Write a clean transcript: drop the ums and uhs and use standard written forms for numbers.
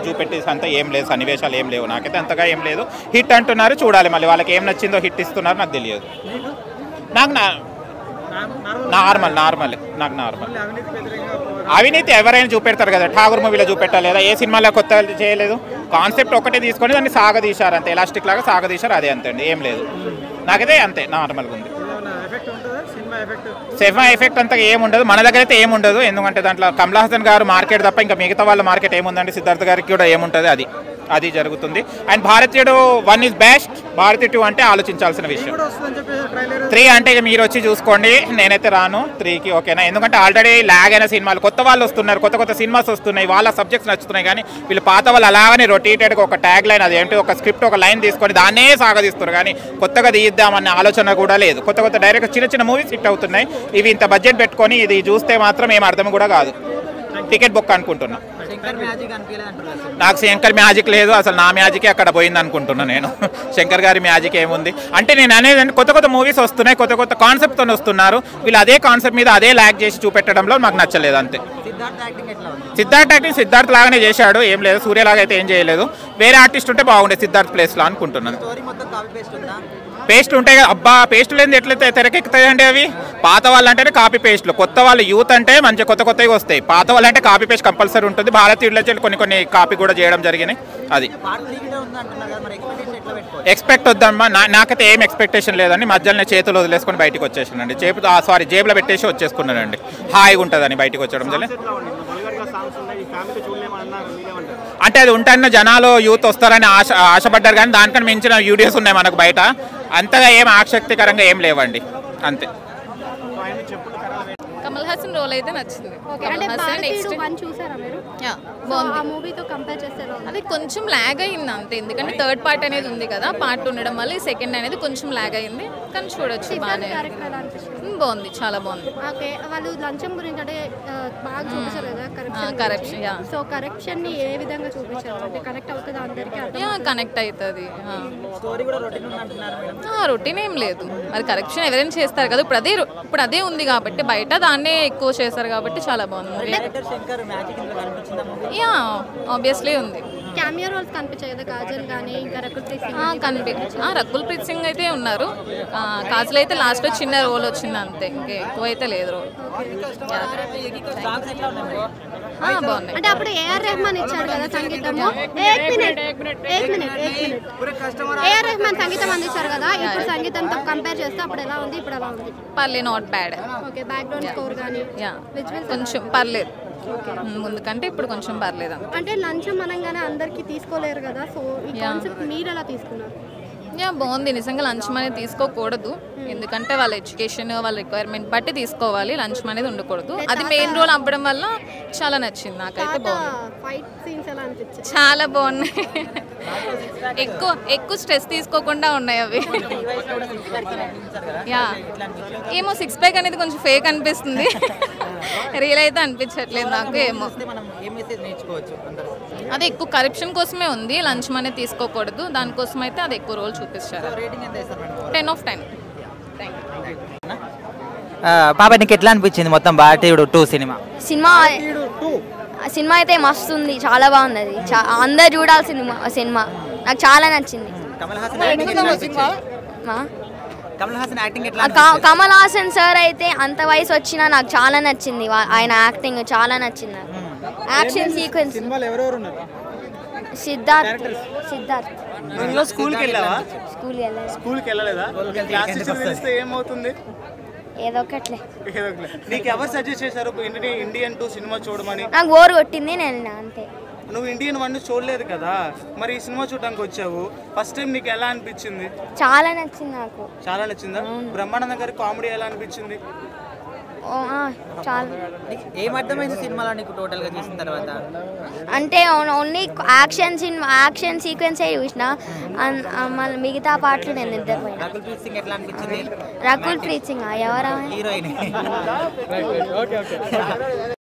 చూపెట్టేసి అంతా ఏం లేదు, సన్నివేశాలు ఏం లేవు, నాకైతే అంతగా ఏం లేదు. హిట్ అంటున్నారు, చూడాలి మళ్ళీ వాళ్ళకి ఏం నచ్చిందో హిట్ ఇస్తున్నారు, నాకు తెలియదు. నాకు నార్మల్ నాకు నార్మల్. అవినీతి ఎవరైనా చూపెడతారు కదా, ఠాగూర్ మూవీలో చూపెట్టలేదా, ఏ సినిమాలో కొత్త చేయలేదు, కాన్సెప్ట్ ఒకటే తీసుకొని దాన్ని సాగదీశారు అంతే, ఎలాస్టిక్ లాగా సాగదీశారు, అదే అంతే అండి, ఏం లేదు. నాకైతే అంతే నార్మల్గా ఉంది. సినిమా ఎఫెక్ట్ అంతా ఏముండదు, మన దగ్గర అయితే ఏముండదు, ఎందుకంటే దాంట్లో కమల్ హాసన్ గారు మార్కెట్ తప్ప ఇంకా మిగతా వాళ్ళ మార్కెట్ ఏముందండి, సిద్ధార్థ్ గారికి కూడా ఏముంటుంది, అది జరుగుతుంది. అండ్ భారతీయుడు 1 ఈజ్ బెస్ట్, భారతీయ 2 అంటే ఆలోచించాల్సిన విషయం. 3 అంటే ఇక మీరు వచ్చి చూసుకోండి, నేనైతే రాను 3కి, ఓకేనా? ఎందుకంటే ఆల్రెడీ లాగ్ అయిన సినిమాలు, కొత్త వాళ్ళు వస్తున్నారు, కొత్త సినిమాస్ వస్తున్నాయి, వాళ్ళ సబ్జెక్ట్స్ నచ్చుతున్నాయి, కానీ వీళ్ళు పాత వాళ్ళు అలాగనే రొటేటెడ్గా ఒక ట్యాగ్ లైన్, అదేంటి ఒక స్క్రిప్ట్ ఒక లైన్ తీసుకొని దాన్నే సాగదీస్తారు, కానీ కొత్తగా తీద్దామన్న ఆలోచన కూడా లేదు. కొత్త డైరెక్ట్ చిన్న మూవీస్ హిట్ అవుతున్నాయి, ఇవి ఇంత బడ్జెట్ పెట్టుకొని ఇది చూస్తే మాత్రం ఏం అర్థం కూడా కాదు, టికెట్ బుక్ అనుకుంటున్నా. నాకు శంకర్ మ్యాజిక్ లేదు, అసలు నా మ్యాజికే అక్కడ పోయింది అనుకుంటున్నా నేను. శంకర్ గారి మ్యాజిక్ ఏముంది అంటే, నేను అనేది కొత్త మూవీస్ వస్తున్నాయి, కొత్త కాన్సెప్ట్తో వస్తున్నారు, వీళ్ళు అదే కాన్సెప్ట్ మీద అదే ల్యాగ్ చేసి చూపెట్టడంలో మాకు నచ్చలేదు అంతే. సిద్ధార్థ్ యాక్టింగ్ సిద్ధార్థ్ లాగానే చేశాడు, ఏం లేదు, సూర్యలాగా అయితే ఏం చేయలేదు, వేరే ఆర్టిస్ట్ ఉంటే బాగుండేది సిద్ధార్థ్ ప్లేస్లో అనుకుంటున్నాను. పేస్ట్లు ఉంటాయి కదా, అబ్బా పేస్ట్లు లేని ఎట్లయితే తెరకెక్కుతాయండి అవి. పాత వాళ్ళు అంటేనే కాపీ పేస్ట్లు, కొత్త వాళ్ళు యూత్ అంటే మంచి కొత్తవి వస్తాయి, పాత వాళ్ళు అంటే కాపీ పేస్ట్ కంపల్సరీ ఉంటుంది. భారతీయుల్లో కొన్ని కాపీ కూడా చేయడం జరిగినాయి, అది ఎక్స్పెక్ట్ వద్దమ్మా. నాకైతే ఏం ఎక్స్పెక్టేషన్ లేదండి, మధ్యలో చేతులు వదిలేసుకొని బయటకు వచ్చేసానండి, జేబులో పెట్టేసి వచ్చేసుకున్నానండి, హాయిగా ఉంటుందని బయటకు వచ్చడం జరిగింది. అంటే అది ఉంటాయన్న జనాలు యూత్ వస్తారని ఆశపడ్డారు, కానీ దానికన్నా మించిన వీడియోస్ ఉన్నాయి మనకు బయట, అంతగా ఏం ఆసక్తికరంగా ఏం లేవండి అంతే. కమల్ హాసన్ రోల్ అయితే నచ్చింది. అది కొంచెం ల్యాగ్ అయింది అంతే, ఎందుకంటే థర్డ్ పార్ట్ అనేది ఉంది కదా, పార్ట్ ఉండడం వల్ల ఈ సెకండ్ అనేది కొంచెం ల్యాగ్ అయింది, కానీ చూడొచ్చు, బాగానే బాగుంది, చాలా బాగుంది. వాళ్ళు లంచం గురించి అంటే బాగా చూపించారు కదా, కరప్షన్. సో కరప్షన్ ని ఏ విధంగా చూపించారు అంటే కనెక్ట్ అవుతుంది అందరికి? కనెక్ట్ అవుతుంది. రొటీన్ ఏం లేదు, మరి కరప్షన్ ఎవరైనా చేస్తారు కదా, ఇప్పుడు అదే ఉంది కాబట్టి బయట దాన్నే ఎక్కువ చేస్తారు కాబట్టి చాలా బాగుంది. ఆబ్వియస్లీ ఉంది. క్యామియో రోల్స్ కనిపించాయి కదా, కాజల్ కానీ ఇంకా రకుల్ ప్రీత్ సింగ్ అయితే ఉన్నారు, కాజల్ అయితే లాస్ట్ లో చిన్న రోల్ వచ్చింది అంతే, ఇంకా ఎక్కువ అయితే లేదు రోల్. బాగున్నాయి. అంటే అప్పుడు ఏఆర్ రెహమాన్ ఇచ్చాడు కదా సంగీతము, ఏఆర్ రెహమాన్ సంగీతం అందించారు కదా, ఇప్పుడు సంగీతంతో కంపేర్ చేస్తే అప్పుడు ఎలా ఉంది, ఇప్పుడు ఎలా ఉంది? పర్లేదు, not bad. Okay, background score కానీ కొంచెం పర్లేదు, ముందు కంటే ఇప్పుడు కొంచెం పర్లేదు. అంటే లంచం అనగానే అందరికి తీసుకోలేరు కదా, సో ఈ కాన్సెప్ట్ మీరు ఎలా తీసుకున్నారు? బాగుంది, నిజంగా లంచం అనేది తీసుకోకూడదు, ఎందుకంటే వాళ్ళ ఎడ్యుకేషన్ వాళ్ళ రిక్వైర్మెంట్ బట్టి తీసుకోవాలి, లంచం అనేది ఉండకూడదు, అది మెయిన్ రోల్ అవ్వడం వల్ల చాలా నచ్చింది నాకైతే. బాగుంది, చాలా బాగున్నాయి, ఎక్కువ స్ట్రెస్ తీసుకోకుండా ఉన్నాయి అవి. ఏమో 6 ప్యాక్ అనేది కొంచెం ఫేక్ అనిపిస్తుంది, రియల్ అయితే అనిపించట్లేదు నాకు. ఏమో అది ఎక్కువ కరప్షన్ కోసమే ఉంది, లంచం అనేది తీసుకోకూడదు, దానికోసం అయితే అది ఎక్కువ రోల్ చూపిస్తారు. 10 of 10. పాప నీకు ఎట్లా అనిపించింది మొత్తం భారతీయుడు 2 సినిమా అయితే మస్తు ఉంది, చాలా బాగుంది, అది అందరు చూడాల్సింది సినిమా, నాకు చాలా నచ్చింది. కమల్ హాసన్ సార్ అయితే అంత వయసు వచ్చినా నాకు చాలా నచ్చింది, ఆయన యాక్టింగ్ చాలా నచ్చింది నాకు. యాక్షన్ సీక్వెన్స్ సిద్ధార్థ్ ఏదో ఒకట్లే. నాకు బోర్ కొట్టింది, నేను అంతే. నువ్వు ఇండియన్ 1 చూడలేదు కదా, మరి ఈ సినిమా చూడడానికి వచ్చావు, ఫస్ట్ టైం నీకు ఎలా అనిపించింది? చాలా నచ్చింది నాకు. చాలా నచ్చిందా? బ్రహ్మానందం గారి కామెడీ ఎలా అనిపించింది? చాలా. ఏమర్థమైంది సినిమాలో నీకు టోటల్ గా చూసిన తర్వాత? అంటే ఓన్లీ యాక్షన్ సీక్వెన్సే చూసిన, మళ్ళీ మిగతా పాటలు నేను నిద్రపోయినా. రకుల్ ప్రీత్ సింగ్ ఎట్లా అనిపించింది? రకుల్ ప్రీత్ సింగ్ ఎవరా? హీరోయిన్.